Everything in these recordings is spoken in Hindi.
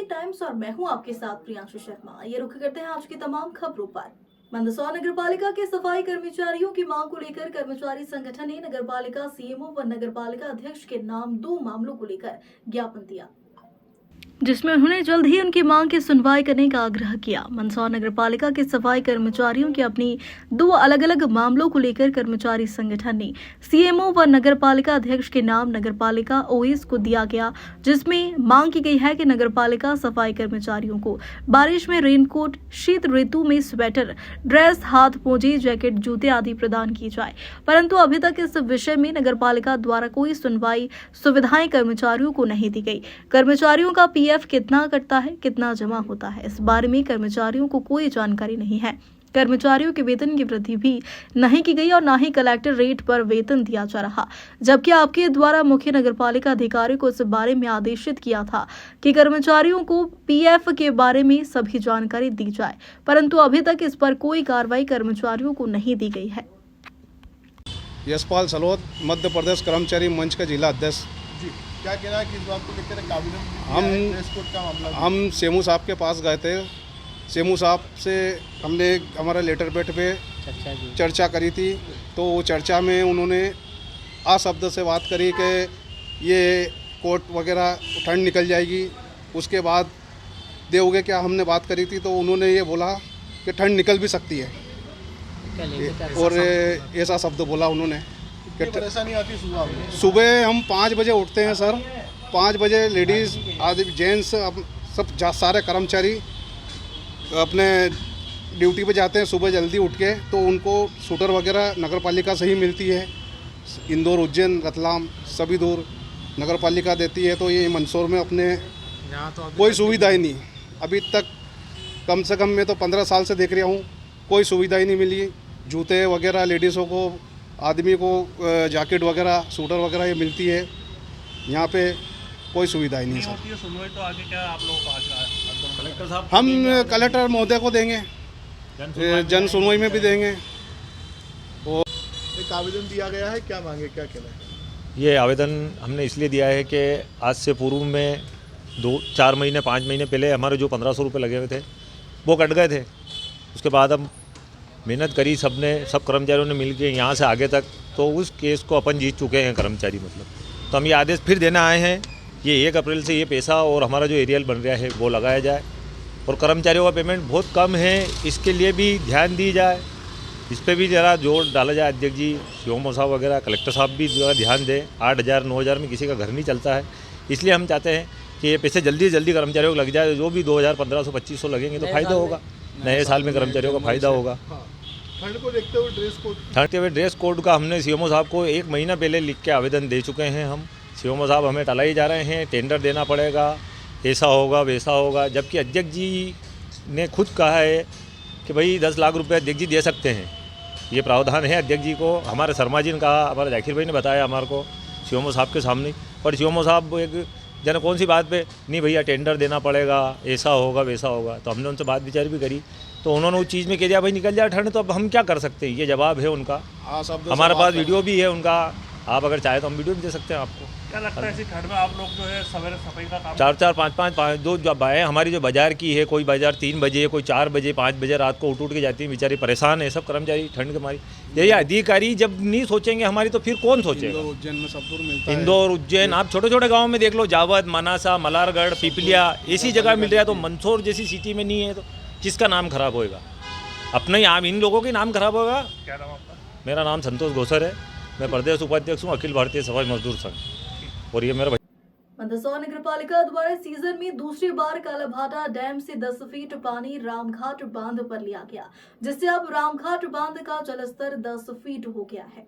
टाइम्स और मैं हूं आपके साथ प्रियांशु शर्मा। ये रुख करते हैं आज की तमाम खबरों पर। मंदसौर नगर पालिका के सफाई कर्मचारियों की मांग को लेकर कर्मचारी संगठन ने नगर पालिका सीएमओ व नगर पालिका अध्यक्ष के नाम 2 मामलों को लेकर ज्ञापन दिया, जिसमें उन्होंने जल्द ही उनकी मांग की सुनवाई करने का आग्रह किया। मंदसौर नगर पालिका के सफाई कर्मचारियों के अपनी 2 अलग अलग मामलों को लेकर कर्मचारी संगठन ने सीएमओ व नगर पालिका अध्यक्ष के नाम नगर पालिका ओएस को दिया गया, जिसमें मांग की गई है कि नगर पालिका सफाई कर्मचारियों को बारिश में रेनकोट, शीत ऋतु में स्वेटर, ड्रेस, हाथ मोजे, जैकेट, जूते आदि प्रदान की जाए, परंतु अभी तक इस विषय में नगर पालिका द्वारा कोई सुनवाई सुविधाएं कर्मचारियों को नहीं दी गई। कर्मचारियों का पीएफ कितना कटता है, कितना जमा होता है, इस बारे में कर्मचारियों को कोई जानकारी नहीं है। कर्मचारियों के वेतन की वृद्धि भी नहीं की गई और न ही कलेक्टर रेट पर वेतन दिया जा रहा, जबकि आपके द्वारा मुख्य नगरपालिका अधिकारी को इस बारे में आदेशित किया था कि कर्मचारियों को पीएफ के बारे में सभी जानकारी दी जाए, परंतु अभी तक इस पर कोई कार्रवाई कर्मचारियों को नहीं दी गई है। यशपाल सलोत, मध्य प्रदेश कर्मचारी मंच का जिला अध्यक्ष। जी, क्या कहना है कि इस बात को लेकर एक आवेदन ड्रेस कोड का मामला? हम सेमू साहब के पास गए थे। सेमू साहब से हमने हमारा लेटर पेड पे चर्चा करी थी, तो वो चर्चा में उन्होंने शब्द से बात करी कि ये कोट वगैरह ठंड निकल जाएगी, उसके बाद दोगे क्या। हमने बात करी थी तो उन्होंने ये बोला कि ठंड निकल भी सकती है, और ऐसा शब्द बोला उन्होंने। परेशानी आती सुबह हम 5 बजे उठते हैं सर। 5 बजे लेडीज़ आदि जेंट्स सब सारे कर्मचारी अपने ड्यूटी पे जाते हैं सुबह जल्दी उठ के, तो उनको स्वेटर वगैरह नगर पालिका से ही मिलती है। इंदौर, उज्जैन, रतलाम सभी दूर नगर पालिका देती है, तो ये मंदसौर में अपने कोई सुविधा ही नहीं अभी तक। कम से कम मैं तो 15 साल से देख रहा हूँ, कोई सुविधा ही नहीं मिली। जूते वगैरह लेडीज़ों को, आदमी को जैकेट वगैरह, स्वेटर वगैरह ये मिलती है, यहाँ पे कोई सुविधा ही नहीं सर। सुनवाई तो आगे क्या आप लोगों को कलेक्टर साहब? हम कलेक्टर महोदय को देंगे, जन सुनवाई में भी देंगे। एक आवेदन दिया गया है, क्या मांगे, क्या कहना है? ये आवेदन हमने इसलिए दिया है कि आज से पूर्व में 2-4 महीने 5 महीने पहले हमारे जो 1500 रुपये लगे हुए थे वो कट गए थे। उसके बाद हम मेहनत करी, सब कर्मचारियों ने मिल के यहाँ से आगे तक, तो उस केस को अपन जीत चुके हैं कर्मचारी मतलब। तो हम ये आदेश फिर देना आए हैं, ये 1 अप्रैल से ये पैसा और हमारा जो एरियल बन रहा है वो लगाया जाए, और कर्मचारियों का पेमेंट बहुत कम है, इसके लिए भी ध्यान दी जाए, इस पर भी ज़रा जोर डाला जाए। अध्यक्ष जी, सीएमओ साहब वगैरह, कलेक्टर साहब भी ज़रा ध्यान दें। 8,000 9,000 में किसी का घर नहीं चलता है, इसलिए हम चाहते हैं कि ये पैसे जल्दी से जल्दी कर्मचारियों को लग जाए। जो भी 2,000 1500 2500 लगेंगे तो फ़ायदा होगा, नए साल में कर्मचारियों का फ़ायदा होगा। ठंड को देखते हुए ड्रेस कोड का हमने सीएमओ साहब को 1 महीना पहले लिख के आवेदन दे चुके हैं हम। सीएमओ साहब हमें टलाई जा रहे हैं, टेंडर देना पड़ेगा, ऐसा होगा वैसा होगा, जबकि अध्यक्ष जी ने खुद कहा है कि भाई 10 लाख रुपये अध्यक्ष जी दे सकते हैं, ये प्रावधान है अध्यक्ष जी को। हमारे शर्मा जी ने कहा, हमारे जाकिर भाई ने बताया हमारे को सीएमओ साहब के सामने, पर सीएमओ साहब एक जन कौन सी बात पे नहीं भैया टेंडर देना पड़ेगा, ऐसा होगा वैसा होगा। तो हमने उनसे बात विचार भी करी, तो उन्होंने उस चीज़ में कह दिया भाई निकल जाए ठंड, तो अब हम क्या कर सकते हैं, ये जवाब है उनका। हमारे पास वीडियो भी है उनका, आप अगर चाहे तो हम वीडियो भी दे सकते हैं आपको। क्या लगता है इसी ठंड में आप लोग जो है सवेरे सफाई का काम 4-4 5-5 2 जब आए, हमारी जो बाज़ार की है, कोई बाज़ार 3 बजे, कोई 4 बजे 5 बजे रात को उठ के जाती है, बेचारी परेशान है सब कर्मचारी ठंड के मारी। ये अधिकारी जब नहीं सोचेंगे हमारी, तो फिर कौन सोचेगा? उज्जैन में सब दूर मिलता है। इंदौर, उज्जैन, आप छोटे छोटे गाँव में देख लो, जावद, मनासा, मलारगढ़, पिपलिया, ऐसी जगह मिल रहा है, तो मंदसौर जैसी सिटी में नहीं है, तो किसका नाम खराब होएगा? अपना ही आम इन लोगों के नाम खराब होगा। क्या नाम आपका? मेरा नाम संतोष घोसर है, मैं प्रदेश उपाध्यक्ष हूँ अखिल भारतीय सफाई मजदूर संघ, और ये मेरा। मंदसौर नगर पालिका द्वारा सीजन में दूसरी बार कालाभाटा डैम से 10 फीट पानी रामघाट बांध पर लिया गया, जिससे अब रामघाट बांध का जलस्तर 10 फीट हो गया है।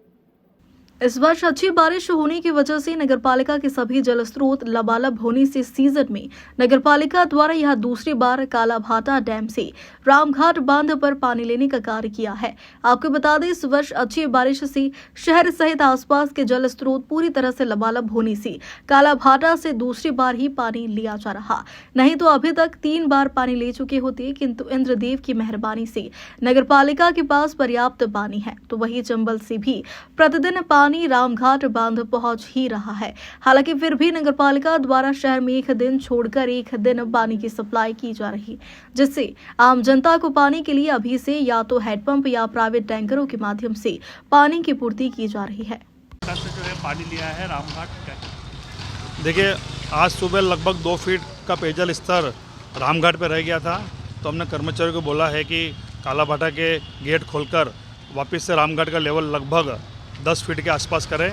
इस वर्ष अच्छी बारिश होने की वजह से नगरपालिका के सभी जल स्रोत लबालब होने से सीजन में नगरपालिका द्वारा यह दूसरी बार कालाभाटा डैम से रामघाट बांध पर पानी लेने का कार्य किया है। आपको बता दें, इस वर्ष अच्छी बारिश से शहर सहित आसपास के जल स्रोत पूरी तरह से लबालब होने से कालाभाटा से दूसरी बार ही पानी लिया जा रहा, नहीं तो अभी तक 3 बार पानी ले चुके होते, किंतु इंद्रदेव की मेहरबानी से नगरपालिका के पास पर्याप्त पानी है। तो वही चंबल से भी प्रतिदिन पानी पानी रामघाट बांध पहुंच ही रहा है। हालांकि फिर भी नगरपालिका द्वारा शहर में एक दिन छोड़कर एक दिन पानी की सप्लाई की जा रही, जिससे आम जनता को पानी के लिए अभी से या तो हैंडपंप या प्राइवेट टैंकरों के माध्यम से पानी की पूर्ति की जा रही है। से जो है पानी लिया है रामघाट का। देखिए, आज सुबह लगभग 2 फीट का पेयजल स्तर रामघाट पे रह गया था, तो हमने कर्मचारियों को बोला है कि कालाभाटा के गेट खोलकर वापस से रामघाट का लेवल लगभग 10 फीट के आसपास करें,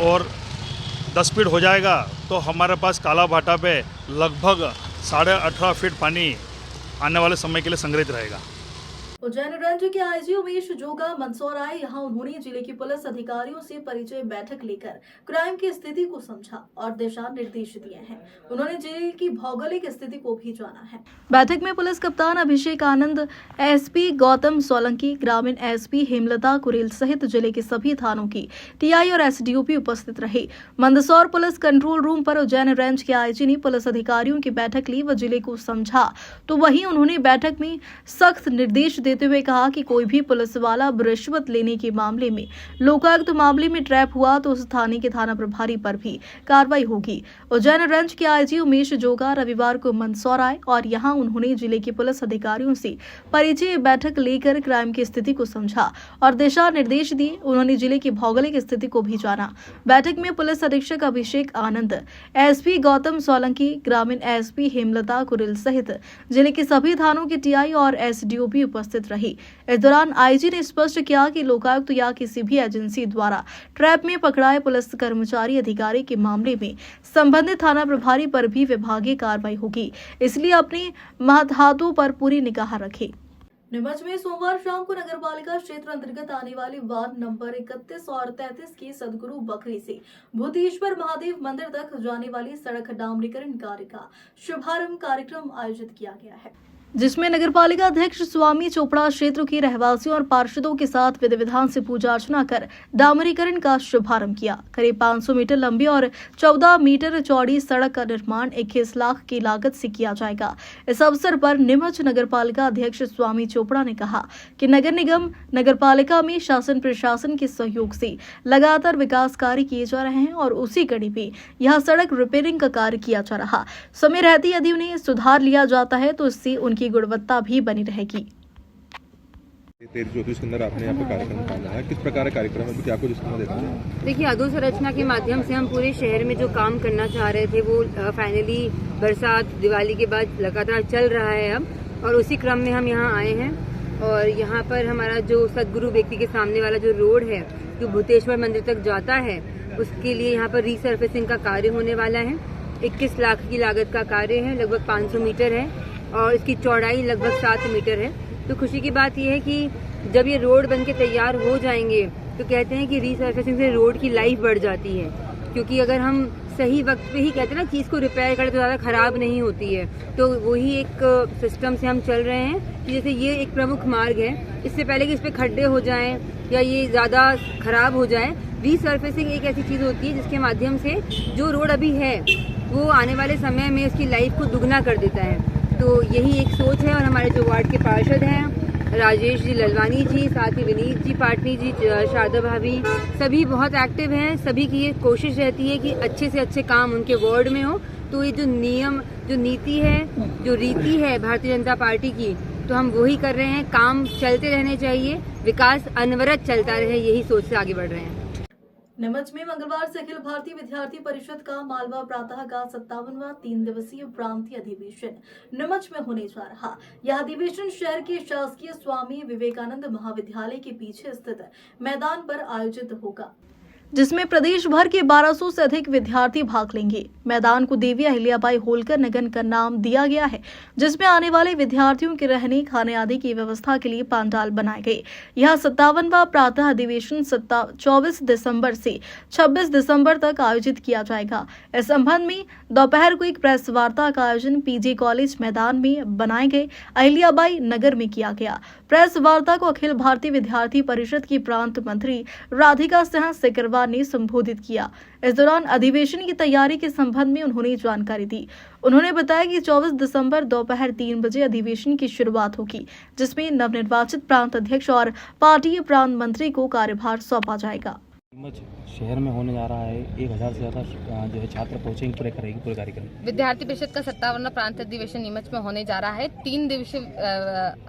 और 10 फीट हो जाएगा तो हमारे पास कालाभाटा पे लगभग 18.5 फीट पानी आने वाले समय के लिए संग्रहित रहेगा। उज्जैन रेंज के आईजी उमेश जोगा मंदसौर आए। यहाँ उन्होंने जिले के पुलिस अधिकारियों से परिचय बैठक लेकर क्राइम की स्थिति को समझा और दिशा निर्देश दिए हैं। उन्होंने जिले की भौगोलिक स्थिति को भी जाना है। बैठक में पुलिस कप्तान अभिषेक आनंद, एसपी गौतम सोलंकी, ग्रामीण एसपी हेमलता कुरेल सहित जिले के सभी थानों की टीआई और एसडीओपी उपस्थित रहे। मंदसौर पुलिस कंट्रोल रूम पर उज्जैन रेंज के आईजी ने पुलिस अधिकारियों की बैठक ली व जिले को समझा, तो वहीं उन्होंने बैठक में सख्त निर्देश देते हुए कहा कि कोई भी पुलिस वाला रिश्वत लेने के मामले में, लोकायुक्त मामले में ट्रैप हुआ तो उस थाने के थाना प्रभारी पर भी कार्रवाई होगी। उज्जैन रेंज के आईजी उमेश जोगा रविवार को मंदसौर आए और यहां उन्होंने जिले के पुलिस अधिकारियों से परिचय बैठक लेकर क्राइम की स्थिति को समझा और दिशा निर्देश दिए। उन्होंने जिले की भौगोलिक स्थिति को भी जाना। बैठक में पुलिस अधीक्षक अभिषेक आनंद, एसपी गौतम सोलंकी, ग्रामीण एसपी हेमलता कुरेल सहित जिले के सभी थानों के टीआई और एसडीओपी उपस्थित रही। इस दौरान आईजी ने स्पष्ट किया कि लोकायुक्त या किसी भी एजेंसी द्वारा ट्रैप में पकड़ाए पुलिस कर्मचारी अधिकारी के मामले में संबंधित थाना प्रभारी पर भी विभागीय कार्रवाई होगी, इसलिए अपने महत्वाकांक्षाओं पर पूरी निगाह रखें। नीमच में सोमवार शाम को नगरपालिका क्षेत्र अंतर्गत आने वाली वार्ड नंबर 31 और 33 की सदगुरु बकरी से भूतेश्वर महादेव मंदिर तक जाने वाली सड़क डामरीकरण कार्य का शुभारंभ कार्यक्रम आयोजित किया गया है, जिसमें नगरपालिका अध्यक्ष स्वामी चोपड़ा क्षेत्र के रहवासियों और पार्षदों के साथ विधि विधान से पूजा अर्चना कर डामरीकरण का शुभारंभ किया। करीब 500 मीटर लंबी और 14 मीटर चौड़ी सड़क का निर्माण 21 लाख की लागत से किया जाएगा। इस अवसर पर नीमच नगरपालिका अध्यक्ष स्वामी चोपड़ा ने कहा कि नगर निगम नगरपालिका में शासन प्रशासन के सहयोग से लगातार विकास कार्य किए जा रहे हैं और उसी कड़ी में यह सड़क रिपेयरिंग का कार्य किया जा रहा। समय रहते यदि उन्हें सुधार लिया जाता है तो इससे उनकी गुणवत्ता भी बनी रहेगी। 13 ज्योतिष के अंदर आपने यहाँ पे कार्यक्रम निकाला है, किस प्रकार का कार्यक्रम है, क्या कुछ इसमें देता है? देखिए, अधोसंरचना के माध्यम से हम पूरे शहर में जो काम करना चाह रहे थे वो फाइनली बरसात दिवाली के बाद लगातार चल रहा है अब, और उसी क्रम में हम यहाँ आए हैं। और यहाँ पर हमारा जो सदगुरु व्यक्ति के सामने वाला जो रोड है जो भूतेश्वर मंदिर तक जाता है, उसके लिए यहाँ पर रीसर्फेसिंग का कार्य होने वाला है। 21 लाख की लागत का कार्य है, लगभग 500 मीटर है और इसकी चौड़ाई लगभग 7 मीटर है। तो खुशी की बात यह है कि जब ये रोड बनके तैयार हो जाएंगे तो कहते हैं कि रीसर्फेसिंग से रोड की लाइफ बढ़ जाती है, क्योंकि अगर हम सही वक्त पे ही कहते हैं ना चीज़ को रिपेयर करें तो ज़्यादा ख़राब नहीं होती है। तो वही एक सिस्टम से हम चल रहे हैं कि जैसे ये एक प्रमुख मार्ग है, इससे पहले कि इस पर खड्डे हो जाएं या ये ज़्यादा ख़राब हो जाए, रीसर्फेसिंग एक ऐसी चीज़ होती है जिसके माध्यम से जो रोड अभी है वो आने वाले समय में उसकी लाइफ को दुगना कर देता है। तो यही एक सोच है। और हमारे जो वार्ड के पार्षद हैं, राजेश जी ललवानी जी, साथ ही विनीत जी पाटनी जी, शारदा भाभी, सभी बहुत एक्टिव हैं। सभी की ये कोशिश रहती है कि अच्छे से अच्छे काम उनके वार्ड में हो। तो ये जो नियम, जो नीति है, जो रीति है भारतीय जनता पार्टी की, तो हम वही कर रहे हैं। काम चलते रहने चाहिए, विकास अनवरत चलता रहे, यही सोच से आगे बढ़ रहे हैं। नीमच में मंगलवार से अखिल भारतीय विद्यार्थी परिषद का मालवा प्रातः का 57वां 3 दिवसीय प्रांतीय अधिवेशन नीमच में होने जा रहा। यह अधिवेशन शहर के शासकीय स्वामी विवेकानंद महाविद्यालय के पीछे स्थित मैदान पर आयोजित होगा, जिसमें प्रदेश भर के 1200 से अधिक विद्यार्थी भाग लेंगे। मैदान को देवी अहिल्याबाई होलकर नगर का नाम दिया गया है, जिसमें आने वाले विद्यार्थियों के रहने खाने आदि की व्यवस्था के लिए पंडाल बनाए गए। यह 57वां प्रातः अधिवेशन 24 दिसंबर से 26 दिसंबर तक आयोजित किया जाएगा। इस संबंध में दोपहर को एक प्रेस वार्ता का आयोजन पीजे कॉलेज मैदान में बनाए गए अहिल्याबाई नगर में किया गया। प्रेस वार्ता को अखिल भारतीय विद्यार्थी परिषद की प्रांत मंत्री राधिका सिंह सिकरवार ने संबोधित किया। इस दौरान अधिवेशन की तैयारी के संबंध में उन्होंने जानकारी दी। उन्होंने बताया कि 24 दिसंबर दोपहर 3 बजे अधिवेशन की शुरुआत होगी, जिसमें नवनिर्वाचित प्रांत अध्यक्ष और पार्टी प्रांत मंत्री को कार्यभार सौंपा जाएगा। नीमच शहर में होने जा रहा है 1000 से ज़्यादा जो है छात्र पहुँचेंगे पूरे कार्यक्रम। विद्यार्थी परिषद का 57वां प्रांत अधिवेशन नीमच में होने जा रहा है। 3 दिवसीय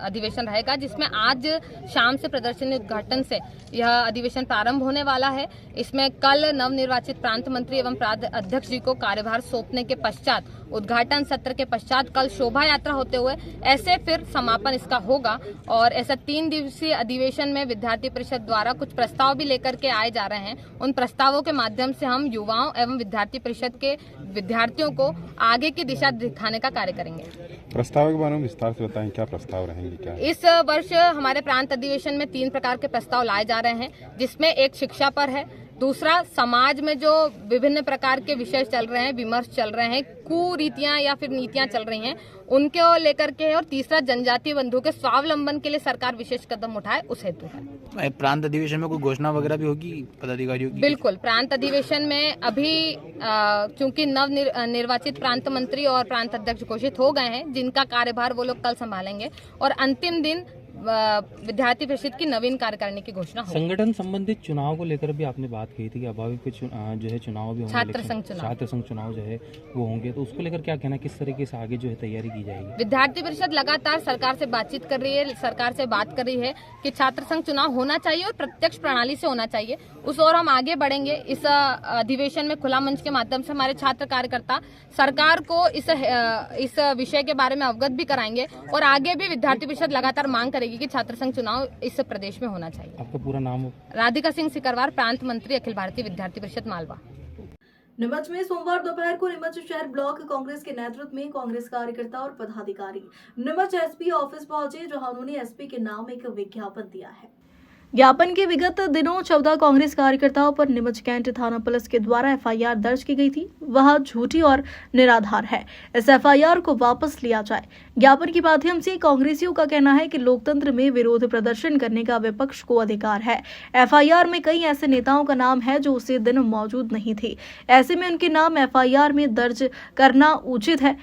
अधिवेशन रहेगा, जिसमें आज शाम से प्रदर्शनी उद्घाटन से यह अधिवेशन प्रारंभ होने वाला है। इसमें कल नवनिर्वाचित प्रांत मंत्री एवं प्रांत अध्यक्ष जी को कार्यभार सौंपने के पश्चात, उद्घाटन सत्र के पश्चात कल शोभा यात्रा होते हुए ऐसे फिर समापन इसका होगा। और ऐसा 3 दिवसीय अधिवेशन में विद्यार्थी परिषद द्वारा कुछ प्रस्ताव भी लेकर के आए जा रहे हैं। उन प्रस्तावों के माध्यम से हम युवाओं एवं विद्यार्थी परिषद के विद्यार्थियों को आगे की दिशा दिखाने का कार्य करेंगे। प्रस्ताव के बारे में विस्तार से बताएं, क्या प्रस्ताव रहेंगे? क्या इस वर्ष हमारे प्रांत अधिवेशन में 3 प्रकार के प्रस्ताव लाए जा रहे हैं, जिसमें एक शिक्षा पर है, दूसरा समाज में जो विभिन्न प्रकार के विषय चल रहे हैं, विमर्श चल रहे हैं, कुरीतियां या फिर नीतियां चल रही हैं, उनके लेकर के, और तीसरा जनजातीय बंधुओं के स्वावलंबन के लिए सरकार विशेष कदम उठाए उस हेतु है। प्रांत अधिवेशन में कोई घोषणा वगैरह भी होगी पदाधिकारियों की? बिल्कुल, प्रांत अधिवेशन में अभी चूंकि निर्वाचित प्रांत मंत्री और प्रांत अध्यक्ष घोषित हो गए हैं, जिनका कार्यभार वो लोग कल संभालेंगे, और अंतिम दिन विद्यार्थी परिषद की नवीन कार्यकारिणी की घोषणा होगी। संगठन संबंधित चुनाव को लेकर भी आपने बात की थी कि अभावी के जो है चुनाव भी होंगे, छात्र संघ चुनाव जो है वो होंगे, तो उसको लेकर क्या कहना, किस तरीके से आगे जो है तैयारी की जाएगी? विद्यार्थी परिषद लगातार सरकार से बातचीत कर रही है, सरकार से बात कर रही है कि छात्र संघ चुनाव होना चाहिए और प्रत्यक्ष प्रणाली से होना चाहिए। उस ओर हम आगे बढ़ेंगे। इस अधिवेशन में खुला मंच के माध्यम से हमारे छात्र कार्यकर्ता सरकार को इस विषय के बारे में अवगत भी कराएंगे, और आगे भी विद्यार्थी परिषद लगातार मांग करेगी कि छात्र संघ चुनाव इस प्रदेश में होना चाहिए। आपका पूरा नाम? राधिका सिंह सिकरवार, प्रांत मंत्री, अखिल भारतीय विद्यार्थी परिषद मालवा। नीमच में सोमवार दोपहर को नीमच शहर ब्लॉक कांग्रेस के नेतृत्व में कांग्रेस कार्यकर्ता और पदाधिकारी नीमच एसपी ऑफिस पहुंचे, जहां उन्होंने एसपी के नाम एक विज्ञापन दिया है। ज्ञापन के विगत दिनों 14 कांग्रेस कार्यकर्ताओं पर नीमच कैंट थाना पुलिस के द्वारा एफआईआर दर्ज की गई थी, वह झूठी और निराधार है। इस एफआईआर को वापस लिया जाए। ज्ञापन के माध्यम से कांग्रेसियों का कहना है कि लोकतंत्र में विरोध प्रदर्शन करने का विपक्ष को अधिकार है। एफआईआर में कई ऐसे नेताओं का नाम है जो उसी दिन मौजूद नहीं थे, ऐसे में उनके नाम एफआईआर में दर्ज करना उचित है।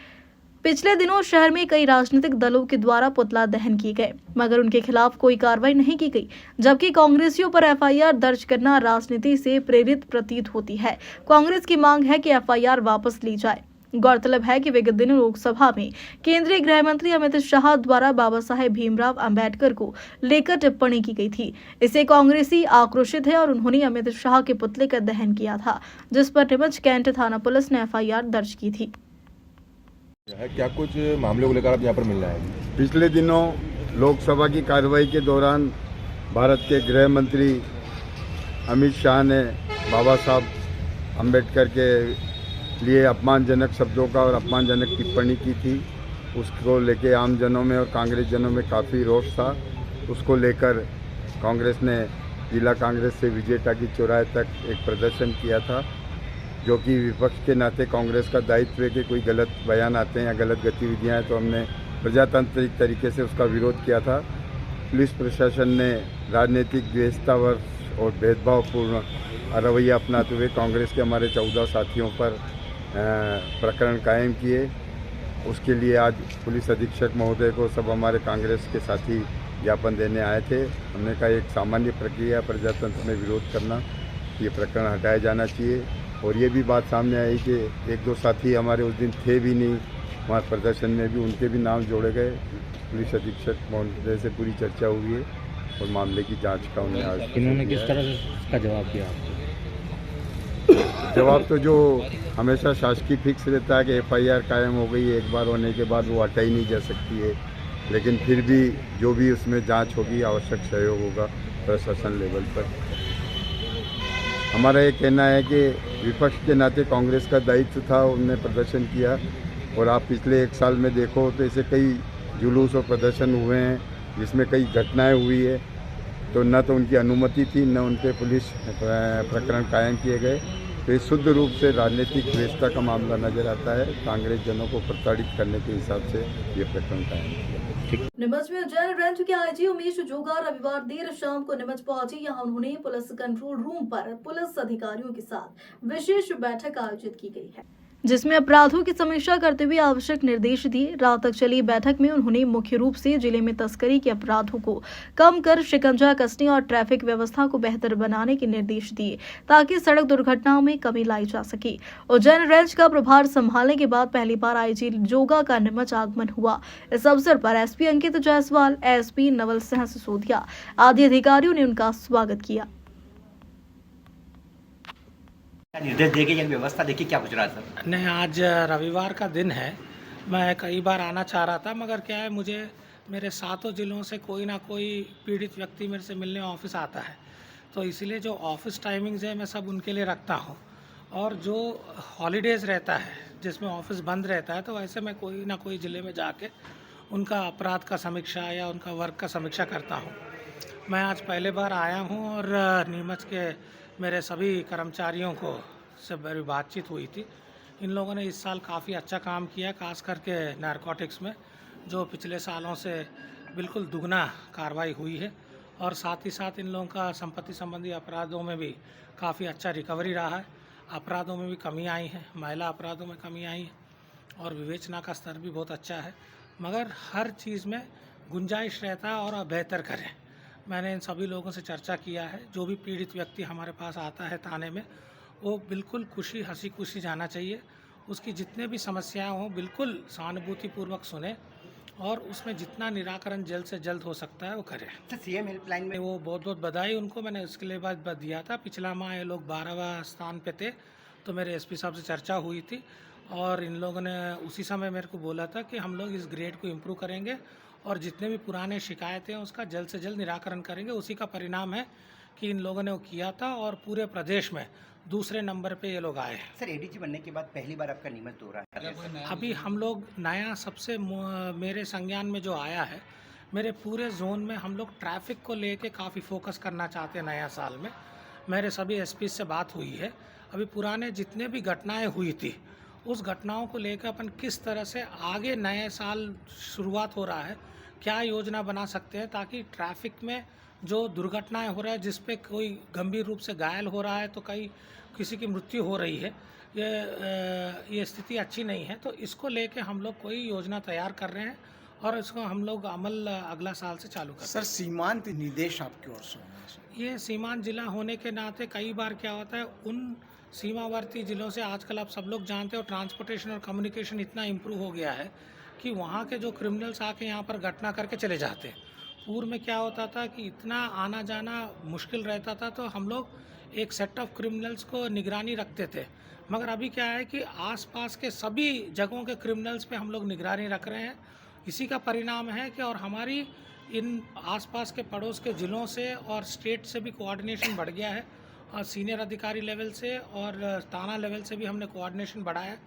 पिछले दिनों शहर में कई राजनीतिक दलों के द्वारा पुतला दहन किए गए, मगर उनके खिलाफ कोई कार्रवाई नहीं की गई, जबकि कांग्रेसियों पर एफआईआर दर्ज करना राजनीति से प्रेरित प्रतीत होती है। कांग्रेस की मांग है कि एफआईआर वापस ली जाए। गौरतलब है कि विगत दिनों लोकसभा में केंद्रीय गृह मंत्री अमित शाह द्वारा बाबा साहेब भीमराव अंबेडकर को लेकर टिप्पणी की गई थी। इससे कांग्रेसी आक्रोशित है और उन्होंने अमित शाह के पुतले का दहन किया था, जिस पर नीमच कैंट थाना पुलिस ने एफआईआर दर्ज की थी। क्या कुछ मामलों को लेकर आप यहाँ पर मिलना है? पिछले दिनों लोकसभा की कार्रवाई के दौरान भारत के गृह मंत्री अमित शाह ने बाबा साहब अंबेडकर के लिए अपमानजनक शब्दों का और अपमानजनक टिप्पणी की थी। उसको लेके आम जनों में और कांग्रेस जनों में काफ़ी रोष था। उसको लेकर कांग्रेस ने जिला कांग्रेस से विजय टाकी चौराहे तक एक प्रदर्शन किया था, जो कि विपक्ष के नाते कांग्रेस का दायित्व है कि कोई गलत बयान आते हैं या गलत गतिविधियां हैं तो हमने प्रजातांत्रिक तरीके से उसका विरोध किया था। पुलिस प्रशासन ने राजनीतिक द्वेषतावर्ष और भेदभावपूर्ण रवैया अपनाते हुए कांग्रेस के हमारे 14 साथियों पर प्रकरण कायम किए। उसके लिए आज पुलिस अधीक्षक महोदय को सब हमारे कांग्रेस के साथी ज्ञापन देने आए थे। हमने कहा एक सामान्य प्रक्रिया प्रजातंत्र में विरोध करना, ये प्रकरण हटाया जाना चाहिए। और ये भी बात सामने आई कि 1-2 साथी हमारे उस दिन थे भी नहीं वहाँ प्रदर्शन में, भी उनके भी नाम जोड़े गए। पुलिस अधीक्षक महोदय से पूरी चर्चा हुई है और मामले की जांच का उन्हें आज इन्होंने किस तरह का जवाब दिया? जवाब तो जो हमेशा शासकीय फिक्स रहता है कि एफआईआर कायम हो गई, एक बार होने के बाद वो हटाई नहीं जा सकती है, लेकिन फिर भी जो भी उसमें जांच होगी आवश्यक सहयोग होगा प्रशासन लेवल पर। हमारा ये कहना है कि विपक्ष के नाते कांग्रेस का दायित्व था, उनने प्रदर्शन किया। और आप पिछले 1 साल में देखो तो ऐसे कई जुलूस और प्रदर्शन हुए हैं जिसमें कई घटनाएं हुई है, तो न तो उनकी अनुमति थी न उन पर पुलिस प्रकरण कायम किए गए। तो ये शुद्ध रूप से राजनीतिक द्वेषता का मामला नजर आता है। कांग्रेस जनों को प्रताड़ित करने के हिसाब से ये प्रकरण कायम किया। नीमच में उज्जैन रेंज के आईजी उमेश जोगा रविवार देर शाम को नीमच पहुंचे। यहां उन्होंने पुलिस कंट्रोल रूम पर पुलिस अधिकारियों के साथ विशेष बैठक आयोजित की गई है, जिसमें अपराधों की समीक्षा करते हुए आवश्यक निर्देश दिए। रात तक चली बैठक में उन्होंने मुख्य रूप से जिले में तस्करी के अपराधों को कम कर शिकंजा कसने और ट्रैफिक व्यवस्था को बेहतर बनाने के निर्देश दिए ताकि सड़क दुर्घटनाओं में कमी लाई जा सके। उज्जैन रेंज का प्रभार संभालने के बाद पहली बार आईजी जोगा का नीमच आगमन हुआ। इस अवसर पर एसपी अंकित जायसवाल, एसपी नवल सिंह सिसोदिया आदि अधिकारियों ने उनका स्वागत किया। निर्देश देके या व्यवस्था देखिए क्या गुजरा सर? नहीं, आज रविवार का दिन है। मैं कई बार आना चाह रहा था, मगर क्या है, मुझे मेरे 7 जिलों से कोई ना कोई पीड़ित व्यक्ति मेरे से मिलने ऑफिस आता है, तो इसीलिए जो ऑफिस टाइमिंग्स है मैं सब उनके लिए रखता हूँ। और जो हॉलीडेज़ रहता है जिसमें ऑफिस बंद रहता है, तो वैसे मैं कोई ना कोई ज़िले में जाके उनका अपराध का समीक्षा या उनका वर्क का समीक्षा करता हूँ। मैं आज पहले बार आया हूँ और नीमच के मेरे सभी कर्मचारियों को से मेरी बातचीत हुई थी। इन लोगों ने इस साल काफ़ी अच्छा काम किया, खास करके नारकोटिक्स में, जो पिछले सालों से बिल्कुल दुगना कार्रवाई हुई है। और साथ ही साथ इन लोगों का संपत्ति संबंधी अपराधों में भी काफ़ी अच्छा रिकवरी रहा है। अपराधों में भी कमी आई है, महिला अपराधों में कमी आई है और विवेचना का स्तर भी बहुत अच्छा है। मगर हर चीज़ में गुंजाइश रहता है और बेहतर करें। मैंने इन सभी लोगों से चर्चा किया है। जो भी पीड़ित व्यक्ति हमारे पास आता है थाने में, वो बिल्कुल हंसी खुशी जाना चाहिए। उसकी जितने भी समस्याएं हों बिल्कुल सहानुभूतिपूर्वक सुने और उसमें जितना निराकरण जल्द से जल्द हो सकता है वो करें। सीएम हेल्पलाइन में वो बहुत बधाई उनको मैंने उसके लिए बाद दिया था। पिछला माह ये लोग 12वां स्थान पे थे, तो मेरे एसपी साहब से चर्चा हुई थी और इन लोगों ने उसी समय मेरे को बोला था कि हम लोग इस ग्रेड को इम्प्रूव करेंगे और जितने भी पुराने शिकायतें हैं उसका जल्द से जल्द निराकरण करेंगे। उसी का परिणाम है कि इन लोगों ने वो किया था और पूरे प्रदेश में दूसरे नंबर पे ये लोग आए। सर, एडीजी बनने के बाद पहली बार आपका नीमच दौरा है। अभी हम लोग नया सबसे मेरे संज्ञान में जो आया है, मेरे पूरे जोन में हम लोग ट्रैफिक को लेके काफ़ी फोकस करना चाहते हैं। नया साल में मेरे सभी एसपी से बात हुई है। अभी पुराने जितने भी घटनाएं हुई थी उस घटनाओं को लेकर अपन किस तरह से आगे नए साल शुरुआत हो रहा है, क्या योजना बना सकते हैं ताकि ट्रैफिक में जो दुर्घटनाएं हो रहा है, जिस पे कोई गंभीर रूप से घायल हो रहा है तो कहीं किसी की मृत्यु हो रही है, ये स्थिति अच्छी नहीं है। तो इसको लेके हम लोग कोई योजना तैयार कर रहे हैं और इसको हम लोग अमल अगला साल से चालू कर। सर, सीमांत निर्देश आपकी ओर से होंगे? ये सीमांत जिला होने के नाते कई बार क्या होता है, उन सीमावर्ती जिलों से आजकल आप सब लोग जानते हो ट्रांसपोर्टेशन और कम्युनिकेशन इतना इम्प्रूव हो गया है कि वहाँ के जो क्रिमिनल्स आके यहाँ पर घटना करके चले जाते हैं। पूर्व में क्या होता था कि इतना आना जाना मुश्किल रहता था, तो हम लोग एक सेट ऑफ क्रिमिनल्स को निगरानी रखते थे। मगर अभी क्या है कि आसपास के सभी जगहों के क्रिमिनल्स पे हम लोग निगरानी रख रहे हैं। इसी का परिणाम है कि और हमारी इन आसपास के पड़ोस के ज़िलों से और स्टेट से भी कोऑर्डिनेशन बढ़ गया है और सीनियर अधिकारी लेवल से और थाना लेवल से भी हमने कोऑर्डिनेशन बढ़ाया है,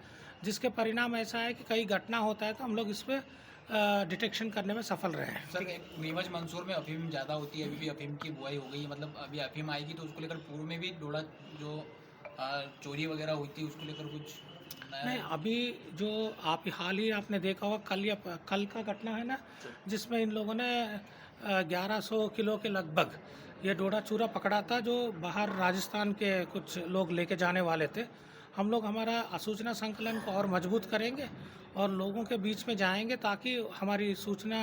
जिसके परिणाम ऐसा है कि कई घटना होता है तो हम लोग इस पर डिटेक्शन करने में सफल रहे हैं। सर, नीमच मंसूर में अफीम ज़्यादा होती है, अभी भी अफीम की बुआई हो गई है, मतलब अभी अफीम आएगी तो उसको लेकर पूर्व में भी डोडा जो चोरी वगैरह हुई थी उसको लेकर कुछ नहीं। अभी जो आप हाल ही आपने देखा होगा, कल का घटना है ना, जिसमें इन लोगों ने 1100 किलो के लगभग ये डोडा चूरा पकड़ा था, जो बाहर राजस्थान के कुछ लोग लेके जाने वाले थे। हम लोग हमारा सूचना संकलन को और मजबूत करेंगे और लोगों के बीच में जाएंगे ताकि हमारी सूचना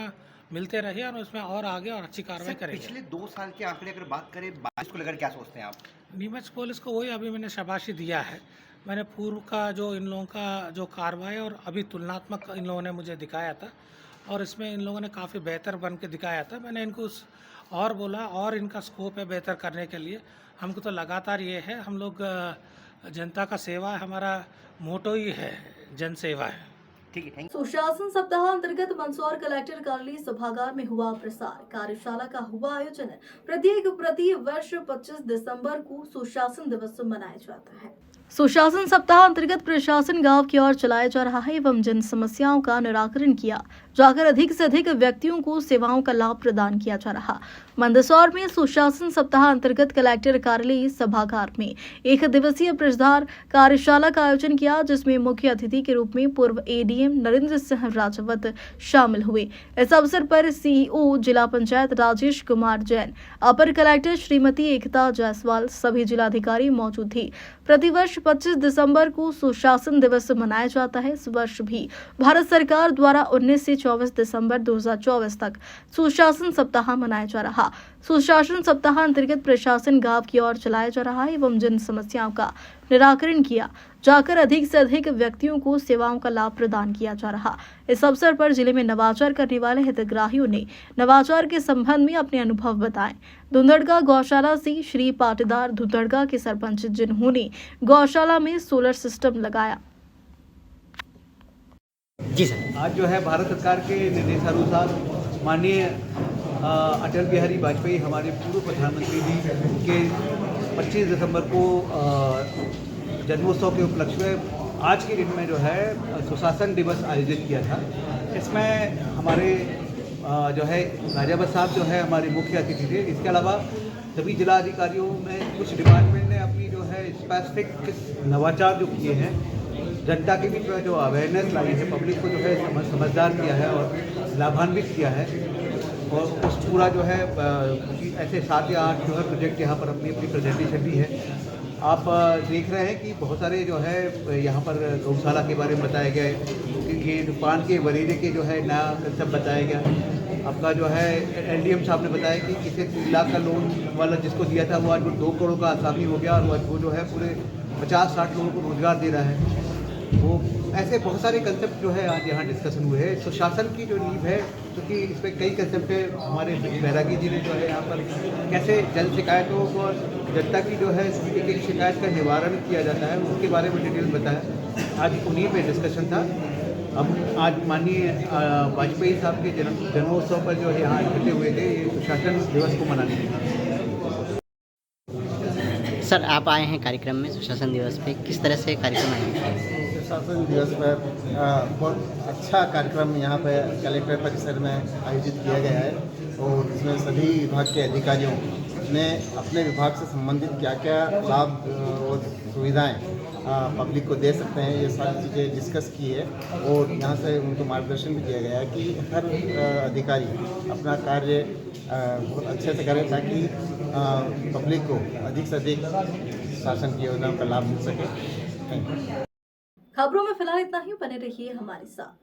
मिलते रहे और उसमें और आगे और अच्छी कार्रवाई करेंगे। पिछले 2 साल के आंकड़े अगर बात करें, बारिश को लेकर क्या सोचते हैं आप? नीमच पुलिस को वही अभी मैंने शाबाशी दिया है। मैंने पूर्व का जो इन लोगों का जो कार्रवाई और अभी तुलनात्मक इन लोगों ने मुझे दिखाया था और इसमें इन लोगों ने काफ़ी बेहतर बन के दिखाया था। मैंने इनको और बोला और इनका स्कोप है बेहतर करने के लिए। हमको तो लगातार ये है, हम लोग जनता का सेवा है, हमारा मोटो ही है, जन सेवा है। ठीक है। सुशासन सप्ताह अंतर्गत मंदसौर कलेक्टर कार्यालय सभागार में हुआ प्रसार कार्यशाला का हुआ आयोजन। प्रति वर्ष 25 दिसंबर को सुशासन दिवस मनाया जाता है। सुशासन सप्ताह अंतर्गत प्रशासन गांव की ओर चलाया जा रहा है एवं जन समस्याओं का निराकरण किया जाकर अधिक से अधिक व्यक्तियों को सेवाओं का लाभ प्रदान किया जा रहा। मंदसौर में सुशासन सप्ताह अंतर्गत कलेक्टर कार्यालय सभागार में 1 दिवसीय प्रसार कार्यशाला का आयोजन किया, जिसमें मुख्य अतिथि के रूप में पूर्व एडीएम नरेंद्र सिंह राजवत शामिल हुए। इस अवसर पर सीईओ जिला पंचायत राजेश कुमार जैन, अपर कलेक्टर श्रीमती एकता जायसवाल, सभी जिलाधिकारी मौजूद थे। प्रतिवर्ष वर्ष 25 दिसंबर को सुशासन दिवस मनाया जाता है। इस वर्ष भी भारत सरकार द्वारा 19 से 24 दिसंबर 2024 तक सुशासन सप्ताह मनाया जा रहा। सुशासन सप्ताह अंतर्गत प्रशासन गांव की ओर चलाया जा रहा है एवं जन समस्याओं का निराकरण किया जाकर अधिक से अधिक व्यक्तियों को सेवाओं का लाभ प्रदान किया जा रहा। इस अवसर पर जिले में नवाचार करने वाले हितग्राहियों ने नवाचार के संबंध में अपने अनुभव बताए। धुंधड़का गौशाला से श्री पाटीदार धुंधड़का के सरपंच जिन्होंने गौशाला में सोलर सिस्टम लगाया। जी सर, आज जो है भारत सरकार के निर्देशानुसार माननीय अटल बिहारी वाजपेयी हमारे पूर्व प्रधानमंत्री जी के 25 दिसंबर को जन्मोत्सव के उपलक्ष्य में आज के दिन में जो है सुशासन दिवस आयोजित किया था। इसमें हमारे जो है राजावत साहब जो है हमारे मुख्य अतिथि थे। इसके अलावा सभी जिला अधिकारियों में कुछ डिपार्टमेंट ने अपनी जो है स्पेसिफिक नवाचार जो किए हैं, जनता के बीच में जो अवेयरनेस लाई है, पब्लिक को जो है समझदार किया है और लाभान्वित किया है। और उस पूरा जो है ऐसे 7 या 8 जो है प्रोजेक्ट यहाँ पर अपनी अपनी प्रेजेंटेशन भी है। आप देख रहे हैं कि बहुत सारे जो है यहाँ पर गौशाला के बारे में बताया गया है कि ये पान के वरीरे के जो है नया कंसेप्ट बताया गया। आपका जो है LDM साहब ने बताया कि किसी 3 लाख का लोन वाला जिसको दिया था वो आज वो 2 करोड़ का आसामी हो गया और वो जो है पूरे 50-60 लोगों को रोजगार दे रहा है। वो ऐसे बहुत सारे कंसेप्ट जो है आज यहाँ डिस्कशन हुए हैं। सुशासन की जो नींव है, क्योंकि इस पर कई कंसेप्ट है। हमारे बैरागी जी ने जो है यहाँ पर कैसे जन शिकायतों और जनता की जो है एक शिकायत का निवारण किया जाता है उसके बारे में डिटेल बताया। आज उन्हीं पे डिस्कशन था। अब आज माननीय वाजपेयी साहब के जन्मोत्सव पर जो है यहाँ इकट्ठे हुए थे ये सुशासन दिवस को मनाने के लिए। सर आप आए हैं कार्यक्रम में सुशासन दिवस पे, किस तरह से कार्यक्रम आयोजित? सुशासन दिवस पर बहुत अच्छा कार्यक्रम यहाँ पर कलेक्टर परिसर में आयोजित किया गया है और इसमें सभी विभाग के अधिकारियों ने अपने विभाग से संबंधित क्या क्या लाभ और सुविधाएं पब्लिक को दे सकते हैं ये सारी चीज़ें डिस्कस की है और यहाँ से उनको मार्गदर्शन भी दिया गया है कि हर अधिकारी अपना कार्य बहुत अच्छे से करें ताकि पब्लिक को अधिक से अधिक शासन की योजनाओं का लाभ मिल सके। Thank you. खबरों में फिलहाल इतना ही। बने रहिए हमारे साथ।